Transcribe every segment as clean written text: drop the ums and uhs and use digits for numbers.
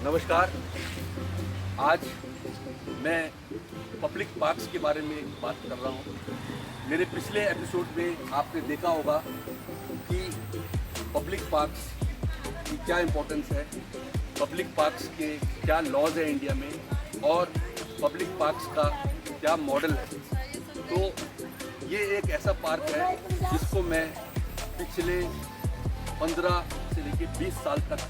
नमस्कार। आज मैं पब्लिक पार्क्स के बारे में बात कर रहा हूँ। मेरे पिछले एपिसोड में आपने देखा होगा कि पब्लिक पार्क्स की क्या इम्पोर्टेंस है, पब्लिक पार्क्स के क्या लॉज है इंडिया में और पब्लिक पार्क्स का क्या मॉडल है। तो ये एक ऐसा पार्क है जिसको मैं पिछले 15 से लेकर 20 साल तक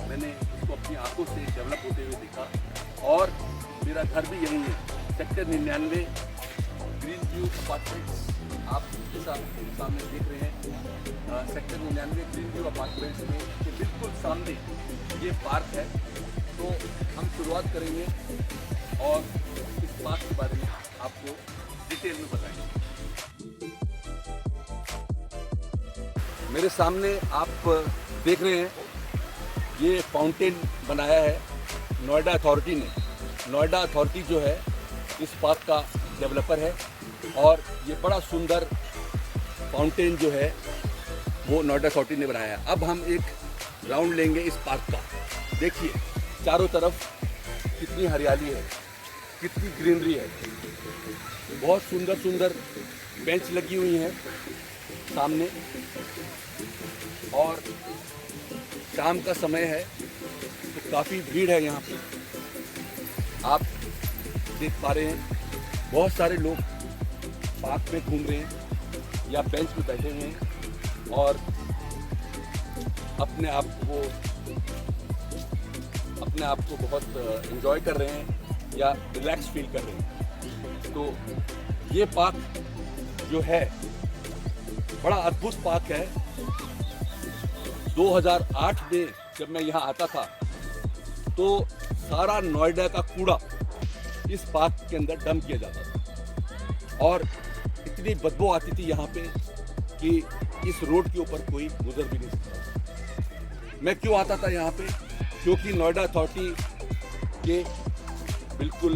मैंने इसको अपनी आंखों से डेवलप होते हुए देखा और मेरा घर भी यहीं है, सेक्टर 99 ग्रीन व्यू अपार्टमेंट्स। आप इसके सामने देख रहे हैं, सेक्टर 99 ग्रीन व्यू अपार्टमेंट्स में के बिल्कुल सामने ये पार्क है। तो हम शुरुआत करेंगे और इस पार्क के बारे में आपको डिटेल में बताएंगे। मेरे सामने आप देख रहे हैं, ये फाउंटेन बनाया है नोएडा अथॉरिटी ने। नोएडा अथॉरिटी जो है इस पार्क का डेवलपर है और ये बड़ा सुंदर फाउंटेन जो है वो नोएडा अथॉरिटी ने बनाया है। अब हम एक राउंड लेंगे इस पार्क का। देखिए चारों तरफ कितनी हरियाली है, कितनी ग्रीनरी है, बहुत सुंदर सुंदर बेंच लगी हुई हैं सामने और शाम का समय है तो काफ़ी भीड़ है यहाँ पे। आप देख पा रहे हैं बहुत सारे लोग पार्क में घूम रहे हैं या बेंच पे बैठे हुए हैं और अपने आप को बहुत एंजॉय कर रहे हैं या रिलैक्स फील कर रहे हैं। तो ये पार्क जो है बड़ा अद्भुत पार्क है। 2008 में जब मैं यहाँ आता था तो सारा नोएडा का कूड़ा इस पार्क के अंदर डंप किया जाता था और इतनी बदबू आती थी यहाँ पे कि इस रोड के ऊपर कोई गुजर भी नहीं सकता। मैं क्यों आता था यहाँ पे? क्योंकि नोएडा अथॉरिटी के बिल्कुल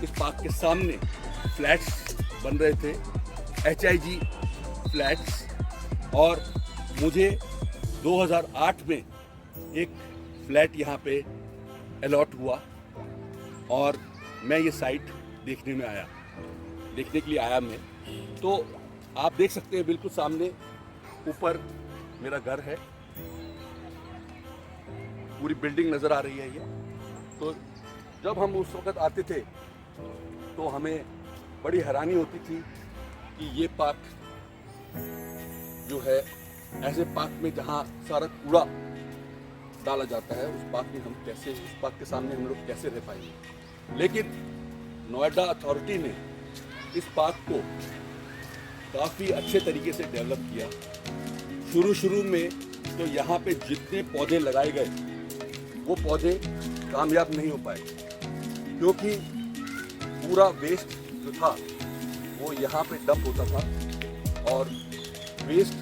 इस पार्क के सामने फ्लैट्स बन रहे थे, HIG फ्लैट्स, और मुझे 2008 में एक फ्लैट यहाँ पे अलॉट हुआ और मैं ये साइट देखने के लिए आया मैं। तो आप देख सकते हैं बिल्कुल सामने ऊपर मेरा घर है, पूरी बिल्डिंग नज़र आ रही है ये। तो जब हम उस वक्त आते थे तो हमें बड़ी हैरानी होती थी कि ये पार्क जो है ऐसे पार्क में जहाँ सारा कूड़ा डाला जाता है, उस पार्क के सामने हम लोग कैसे रह पाएंगे। लेकिन नोएडा अथॉरिटी ने इस पार्क को काफ़ी अच्छे तरीके से डेवलप किया। शुरू में तो यहाँ पे जितने पौधे लगाए गए वो पौधे कामयाब नहीं हो पाए क्योंकि पूरा वेस्ट जो था वो यहाँ पे डंप होता था और वेस्ट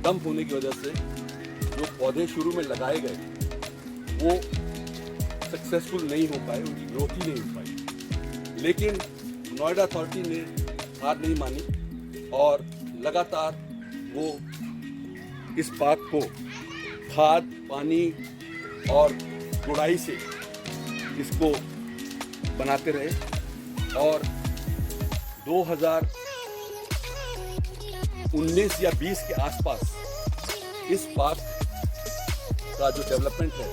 डंप होने की वजह से जो पौधे शुरू में लगाए गए वो सक्सेसफुल नहीं हो पाए, उनकी ग्रोथ ही नहीं हो पाई। लेकिन नोएडा अथॉरिटी ने हार नहीं मानी और लगातार वो इस पार्क को खाद, पानी और गुड़ाई से इसको बनाते रहे और 2019 या 20 के आसपास इस पार्क का जो डेवलपमेंट है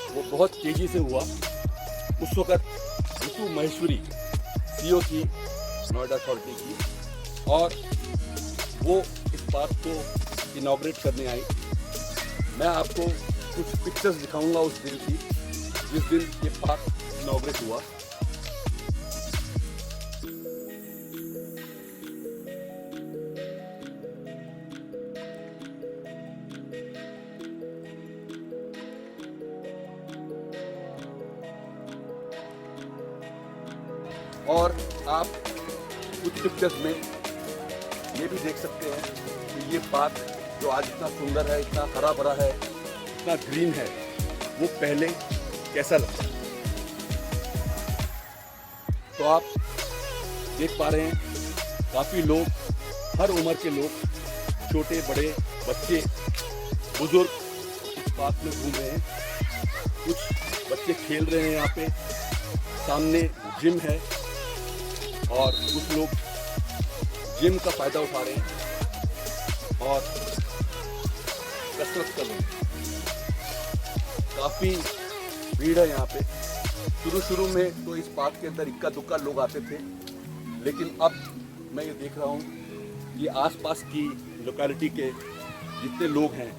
वो बहुत तेजी से हुआ। उस वक्त ऋतु महेश्वरी CEO थी नोएडा अथॉरिटी की और वो इस पार्क को इनॉग्रेट करने आई। मैं आपको कुछ पिक्चर्स दिखाऊंगा उस दिन की जिस दिन ये पार्क इनॉग्रेट हुआ। और आप कुछ पिक्चर्स में ये भी देख सकते हैं कि ये पार्क जो आज इतना सुंदर है, इतना हरा भरा है, इतना ग्रीन है, वो पहले कैसा लगता है। तो आप देख पा रहे हैं काफ़ी लोग, हर उम्र के लोग, छोटे बड़े बच्चे बुजुर्ग इस पार्क में घूम रहे हैं। कुछ बच्चे खेल रहे हैं यहाँ पे, सामने जिम है और कुछ लोग जिम का फायदा उठा रहे हैं और कसरत कर रहे हैं। काफी भीड़ है यहाँ पे। शुरू में तो इस पार्क के अंदर इक्का दुक्का लोग आते थे, लेकिन अब मैं ये देख रहा हूँ कि आसपास की लोकेलिटी के जितने लोग हैं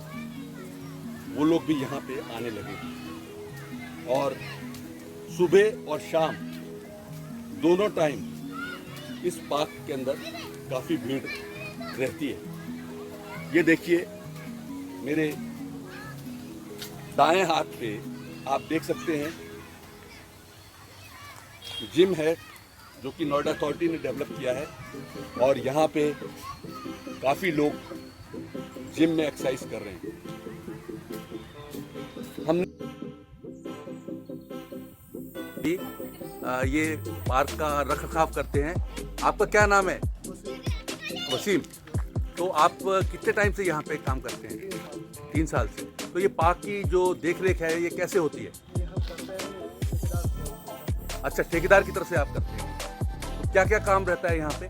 वो लोग भी यहाँ पे आने लगे और सुबह और शाम दोनों टाइम इस पार्क के अंदर काफ़ी भीड़ रहती है। ये देखिए मेरे दाएं हाथ पे आप देख सकते हैं जिम है जो कि नोएडा अथॉरिटी ने डेवलप किया है और यहाँ पे काफ़ी लोग जिम में एक्सरसाइज कर रहे हैं। हम ये पार्क का रखरखाव करते हैं। आपका क्या नाम है? वसीम। तो आप कितने टाइम से यहाँ पे काम करते हैं? 3 साल से। तो ये पार्क की जो देख रेख है ये कैसे होती है? अच्छा, ठेकेदार की तरफ से आप करते हैं। तो क्या क्या काम रहता है यहाँ पे?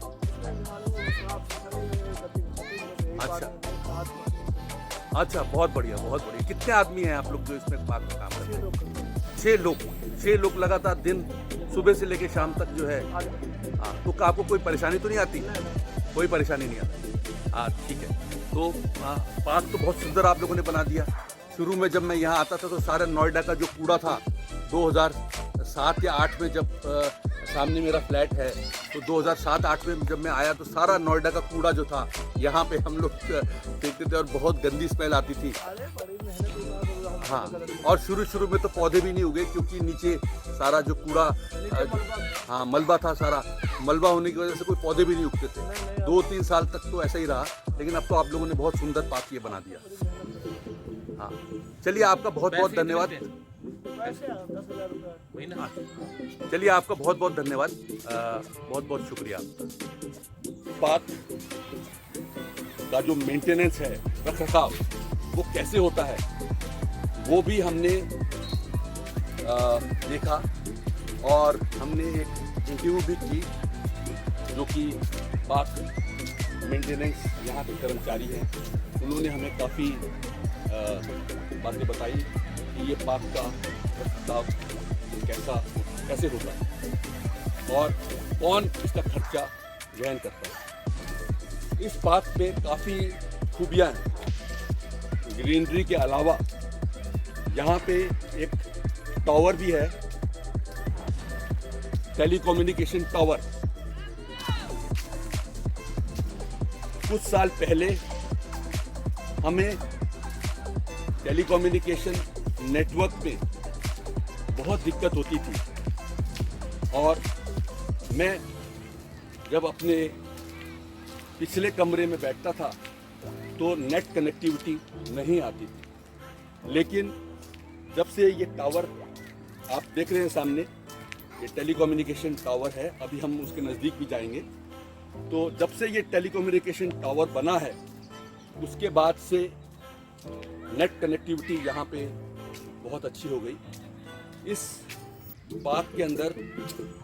अच्छा, बहुत बढ़िया, बहुत बढ़िया। कितने आदमी हैं आप लोग जो इसमें पार्क का काम करते हैं? 6 लोग लगातार दिन सुबह से लेकर शाम तक जो है। हाँ, तो आपको कोई परेशानी तो नहीं आती? कोई परेशानी नहीं आती। हाँ, ठीक है। तो पार्क तो बहुत सुंदर आप लोगों ने बना दिया। शुरू में जब मैं यहाँ आता था तो सारा नोएडा का जो कूड़ा था 2007 या 8 में जब सामने मेरा फ्लैट है तो 2007-8 में जब मैं आया तो सारा नोएडा का कूड़ा जो था यहाँ पे हम लोग फेंकते थे और बहुत गंदी स्मेल आती थी। हाँ, और शुरू में तो पौधे भी नहीं उगे क्योंकि नीचे सारा जो कूड़ा हाँ मलबा था, सारा मलबा होने की वजह से कोई पौधे भी नहीं उगते थे। 2-3 साल तक तो ऐसा ही रहा, लेकिन अब तो आप लोगों ने बहुत सुंदर पार्क ये बना दिया। हाँ, चलिए आपका बहुत बहुत धन्यवाद। चलिए आपका बहुत बहुत धन्यवाद, बहुत बहुत शुक्रिया। पार्क का जो मेंटेनेंस है, रखरखाव, वो कैसे होता है वो भी हमने देखा और हमने एक इंटरव्यू भी की जो कि पार्क मेंटेनेंस यहाँ के कर्मचारी हैं। उन्होंने हमें काफ़ी बातें बताई कि ये पार्क का रखरखाव कैसे होता है और कौन इसका खर्चा वहन करता है। इस पार्क में काफ़ी खूबियाँ हैं। ग्रीनरी के अलावा यहाँ पे एक टावर भी है, टेलीकम्युनिकेशन टावर। कुछ साल पहले हमें टेलीकम्युनिकेशन नेटवर्क में बहुत दिक्कत होती थी और मैं जब अपने पिछले कमरे में बैठता था तो नेट कनेक्टिविटी नहीं आती थी। लेकिन जब से ये टावर आप देख रहे हैं सामने, ये टेलीकम्युनिकेशन टावर है, अभी हम उसके नज़दीक भी जाएंगे। तो जब से ये टेलीकम्युनिकेशन टावर बना है उसके बाद से नेट कनेक्टिविटी यहाँ पे बहुत अच्छी हो गई। इस पार्क के अंदर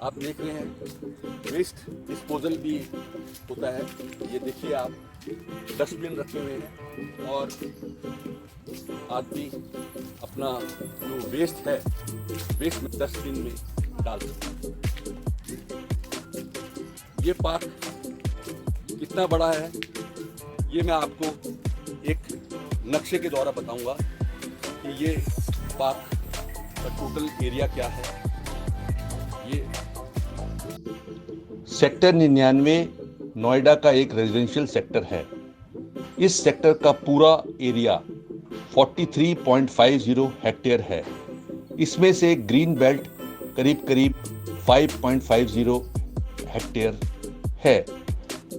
आप देख रहे हैं वेस्ट डिस्पोजल भी होता है। ये देखिए आप, डस्टबिन रखे हुए हैं और आदमी अपना जो वेस्ट है वेस्ट में डस्टबिन में डाल सकते हैं। ये पार्क कितना बड़ा है ये मैं आपको एक नक्शे के द्वारा बताऊंगा कि ये पार्क का टोटल एरिया क्या है। ये सेक्टर 99 नोएडा का एक रेजिडेंशियल सेक्टर है। इस सेक्टर का पूरा एरिया 43.50 हेक्टेयर है। इसमें से ग्रीन बेल्ट करीब 5.50 हेक्टेयर है।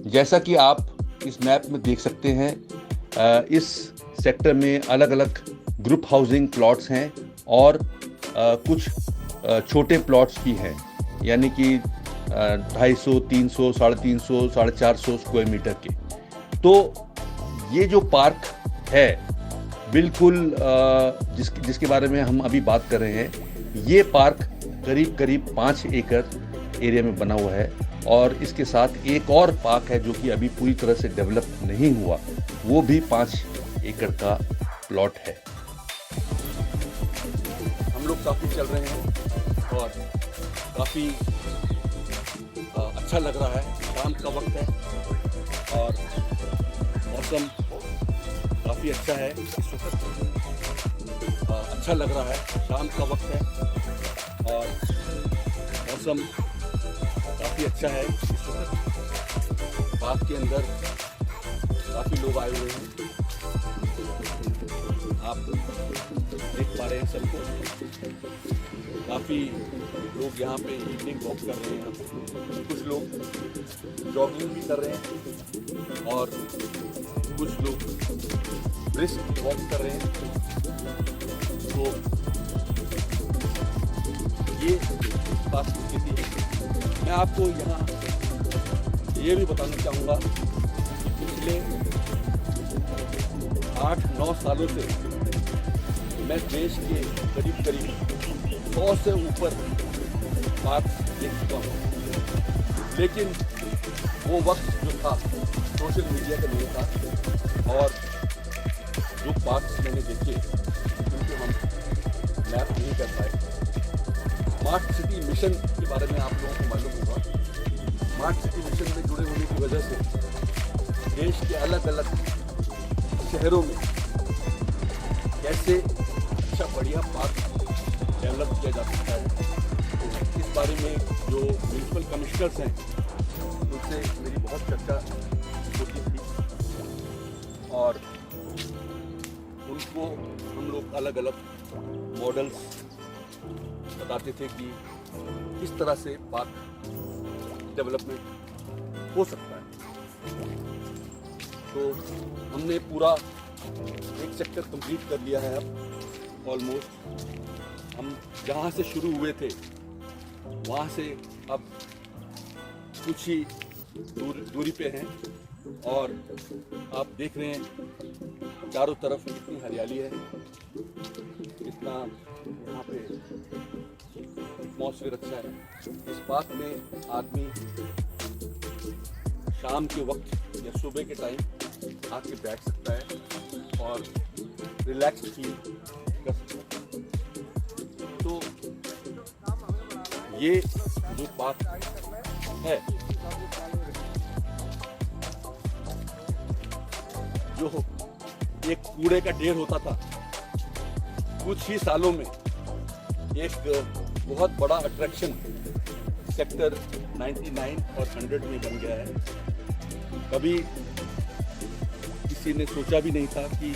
जैसा कि आप इस मैप में देख सकते हैं, इस सेक्टर में अलग अलग ग्रुप हाउसिंग प्लॉट्स हैं और कुछ छोटे प्लॉट्स भी हैं, यानी कि 250, 300, 350, 450 स्क्वायर मीटर के। तो ये जो पार्क है बिल्कुल जिसके बारे में हम अभी बात कर रहे हैं, ये पार्क करीब करीब 5 एकड़ एरिया में बना हुआ है और इसके साथ एक और पार्क है जो कि अभी पूरी तरह से डेवलप नहीं हुआ, वो भी 5 एकड़ का प्लॉट है। हम लोग काफ़ी चल रहे हैं और काफ़ी अच्छा लग रहा है। शाम का वक्त है और मौसम काफ़ी अच्छा है इस वक्त। अच्छा लग रहा है, शाम का वक्त है और मौसम काफ़ी अच्छा है इस वक्त। पार्क के अंदर काफ़ी लोग आए हुए हैं, आप देख पा रहे हैं सबको। काफ़ी लोग यहाँ पे इवनिंग वॉक कर रहे हैं, कुछ लोग जॉगिंग भी कर रहे हैं और कुछ लोग ब्रिस्क वॉक कर रहे हैं। तो ये पार्क की स्थिति है। मैं आपको यहाँ ये भी बताना चाहूँगा कि पिछले 8-9 सालों से मैं देश के करीब करीब 100 से ऊपर पार्क देख चुका हूँ, लेकिन वो वक्त जो था सोशल मीडिया का नहीं था और जो पार्क्स मैंने देखे उनको हम मैप नहीं कर पाए। स्मार्ट सिटी मिशन के बारे में आप लोगों को मालूम होगा। स्मार्ट सिटी मिशन में जुड़े होने की वजह से देश के अलग अलग शहरों में कैसे अच्छा बढ़िया पार्क डेवलप किया जा सकता है, इस बारे में जो म्यूनसिपल कमिश्नर्स हैं उनसे मेरी बहुत चर्चा होती थी और उनको हम लोग अलग अलग मॉडल्स बताते थे कि किस तरह से पार्क डेवलपमेंट हो सकता है। तो हमने पूरा एक सेक्टर कंप्लीट कर लिया है अब ऑलमोस्ट। हम जहाँ से शुरू हुए थे वहाँ से अब कुछ ही दूरी पे हैं और आप देख रहे हैं चारों तरफ कितनी हरियाली है, कितना यहाँ पे एटमॉस्फेयर अच्छा है। इस पार्क में आदमी शाम के वक्त या सुबह के टाइम आके बैठ सकता है और रिलैक्स फील कर सकता है। तो ये जो पार्क है, जो एक कूड़े का ढेर होता था, कुछ ही सालों में एक बहुत बड़ा अट्रैक्शन सेक्टर 99 और 100 में बन गया है। कभी किसी ने सोचा भी नहीं था कि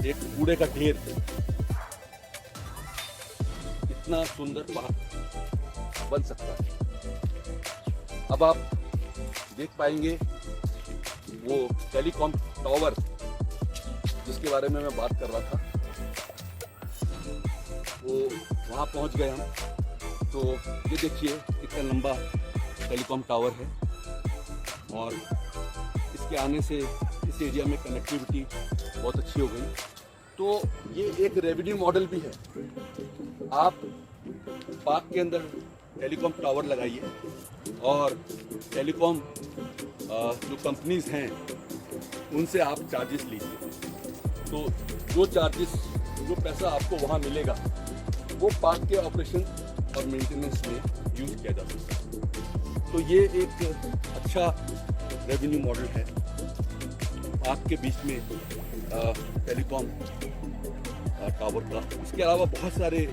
एक कूड़े का ढेर इतना सुंदर पार्क बन सकता है। अब आप देख पाएंगे वो टेलीकॉम टावर जिसके बारे में मैं बात कर रहा था, वो वहाँ पहुँच गए हम। तो ये देखिए कितना लंबा टेलीकॉम टावर है और इसके आने से इस एरिया में कनेक्टिविटी बहुत अच्छी हो गई। तो ये एक रेवेन्यू मॉडल भी है। आप पार्क के अंदर टेलीकॉम टावर लगाइए और टेलीकॉम जो कंपनीज हैं उनसे आप चार्जेस लीजिए। तो जो चार्जेस, जो पैसा आपको वहाँ मिलेगा वो पार्क के ऑपरेशन और मेंटेनेंस में यूज़ किया जा सकता है। तो ये एक अच्छा रेवेन्यू मॉडल है पार्क के बीच में टेलीकॉम टावर का। इसके अलावा बहुत सारे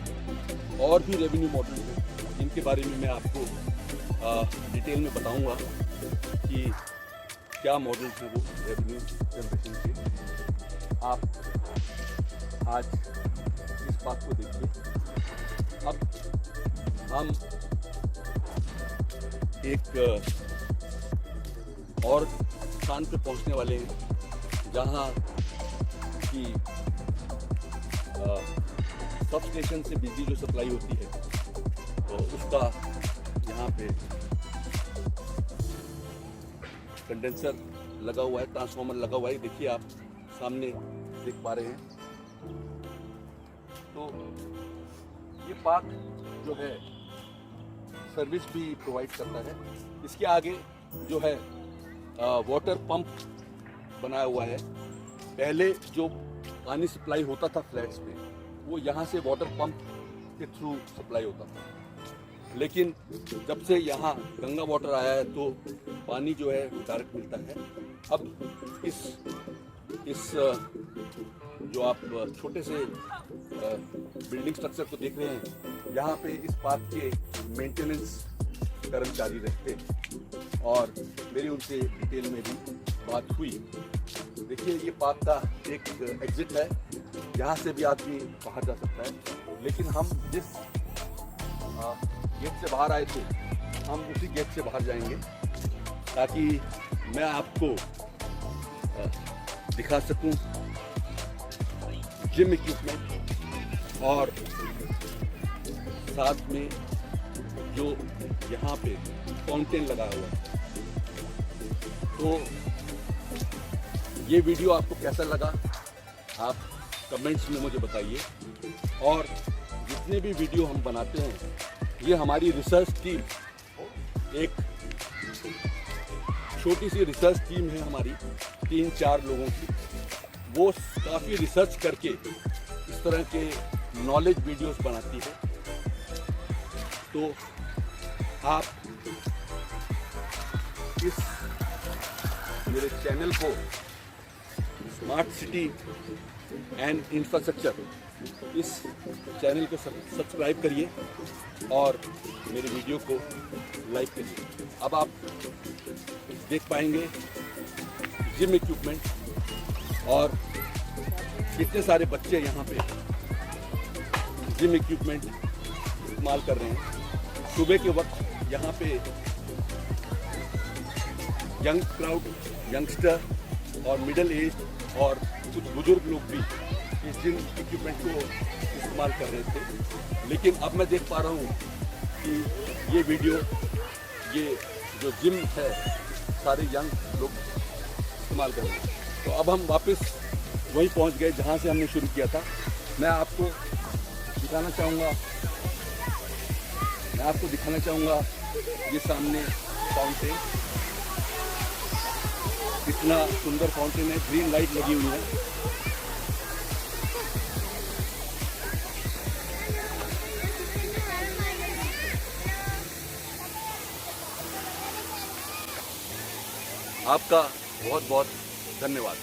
और भी रेवेन्यू मॉडल हैं जिनके बारे में मैं आपको डिटेल में बताऊंगा कि क्या मॉडल्स हैं वो रेवेन्यू जनरेशन के। आप आज इस बात को देखिए। अब हम एक और स्थान पे पहुंचने वाले हैं जहां की सब स्टेशन से बिजली जो सप्लाई होती है तो उसका यहाँ पे कंडेंसर लगा हुआ है, ट्रांसफार्मर लगा हुआ है। देखिए आप सामने देख पा रहे हैं। तो ये पार्क जो है सर्विस भी प्रोवाइड करता है। इसके आगे जो है वाटर पंप बनाया हुआ है। पहले जो पानी सप्लाई होता था फ्लैट्स में, वो यहाँ से वाटर पंप के थ्रू सप्लाई होता था, लेकिन जब से यहाँ गंगा वाटर आया है तो पानी जो है डायरेक्ट मिलता है। अब इस जो आप छोटे से बिल्डिंग स्ट्रक्चर को देख रहे हैं, यहाँ पे इस पार्क के मेंटेनेंस कर्मचारी रहते हैं और मेरी उनसे डिटेल में भी बात हुई। देखिए, ये पार्क का एक एग्जिट है, यहाँ से भी आदमी बाहर जा सकता है, लेकिन हम जिस गेट से बाहर आए थे, हम उसी गेट से बाहर जाएंगे ताकि मैं आपको दिखा सकूं जिम इक्विपमेंट और साथ में जो यहाँ पे फाउंटेन लगा हुआ है। तो ये वीडियो आपको कैसा लगा, आप कमेंट्स में मुझे बताइए। और जितने भी वीडियो हम बनाते हैं, ये हमारी रिसर्च टीम, एक छोटी सी रिसर्च टीम है हमारी, 3-4 लोगों की। वो काफ़ी रिसर्च करके इस तरह के नॉलेज वीडियोस बनाती है। तो आप इस मेरे चैनल को स्मार्ट सिटी एंड इंफ्रास्ट्रक्चर, इस चैनल को सब्सक्राइब करिए और मेरे वीडियो को लाइक करिए। अब आप देख पाएंगे जिम इक्विपमेंट और कितने सारे बच्चे यहाँ पे जिम इक्विपमेंट इस्तेमाल कर रहे हैं। सुबह के वक्त यहाँ पे यंग क्राउड, यंगस्टर और मिडिल एज और कुछ बुजुर्ग लोग भी इस जिम इक्विपमेंट को इस्तेमाल कर रहे थे। लेकिन अब मैं देख पा रहा हूँ कि ये वीडियो, ये जो जिम है, सारे यंग लोग इस्तेमाल कर रहे हैं। तो अब हम वापस वहीं पहुँच गए जहाँ से हमने शुरू किया था। मैं आपको दिखाना चाहूँगा ये सामने फाउंटेन, कितना सुंदर फाउंटेन है, ग्रीन लाइट लगी हुई है। आपका बहुत बहुत धन्यवाद।